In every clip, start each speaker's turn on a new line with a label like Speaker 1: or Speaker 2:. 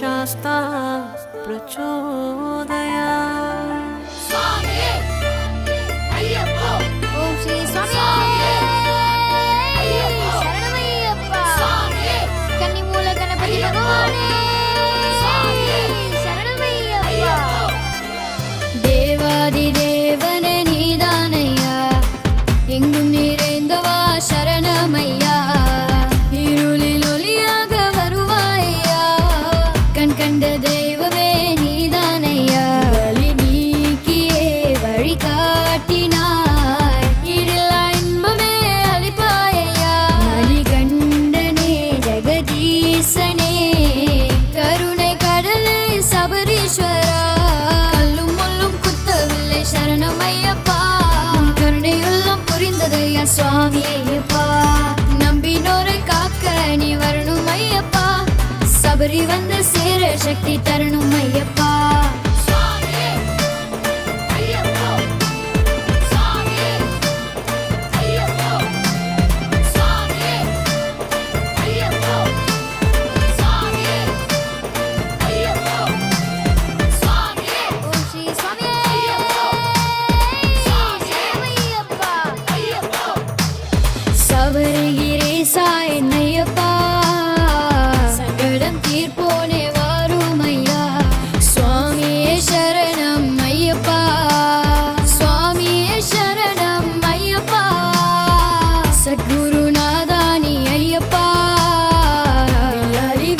Speaker 1: शास्ता प्रचोदया
Speaker 2: தேவாதிதேவனே நீதானையா எங்கும் நிறைந்தவா சரணமையா இருளில் ஒளியாக வருவாயா கண் கண்ட தெய்வமே நீதானையா வழி நீக்கியே வழி காட்டினாய் இடில்லா இன்பமே அளிப்பாயா வழி கண்டனே ஜெகதீசனே கருணை கடலே சபரீஸ்வரா சரணமையப்பா கருணையுள்ளம் புரிந்ததையா சுவாமி ஐயப்பா நம்பினோரை காக்க நீ வரணும் ஐயப்பா சபரி வந்து சேர சக்தி தரணும் ஐயப்பா சபரிகிரேசாய் ஐயப்பா சங்கடம் தீர்ப்போனே வாரும் ஐயா சுவாமியே சரணம் ஐயப்பா சுவாமியே சரணம் ஐயப்பா சத்குருநாதானி ஐயப்பா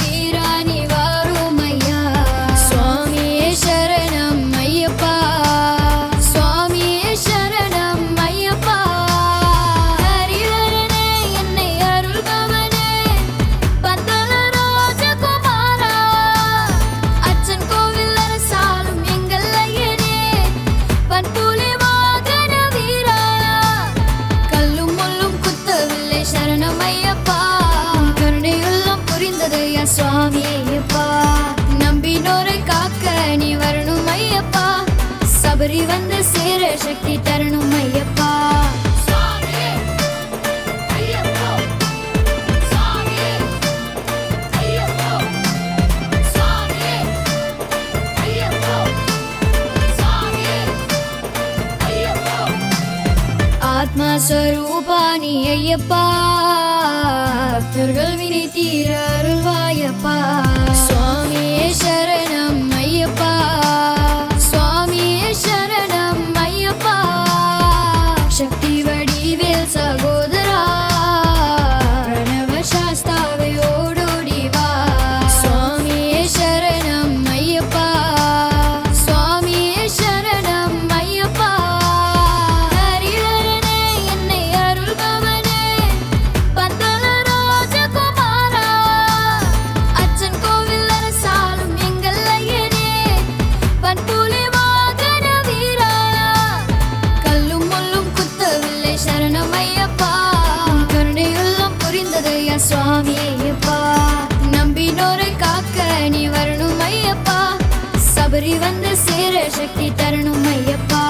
Speaker 2: வீராணி வாரும் ஐயா சுவாமியே சரணம் ஐயப்பா சுவாமியே சரணம் ஐயப்பா சுவாமி ஐயப்பா நம்பினோரை காக்க நீ வரணும் ஐயப்பா சபரி வந்து சேர சக்தி தரணும் ஐயப்பா ஆத்மா ஸ்வரூபானி ஐயப்பா பக்தர்கள் வினை தீர அருள்வாயப்பா சுவாமியே சரணம் ஐயப்பா சுவாமியே சரணம் ஐயப்பா சக்தி வடிவேல் சகோதரா பிரணவ சாஸ்தாவே ஓடோடி வா சுவாமியே சரணம் ஐயப்பா சுவாமியே சரணம் ஐயப்பா சுவாமி ஐயப்பா நம்பினோரை காக்க நீ வரணும் ஐயப்பா சபரி வந்து சேர சக்தி தரணும் ஐயப்பா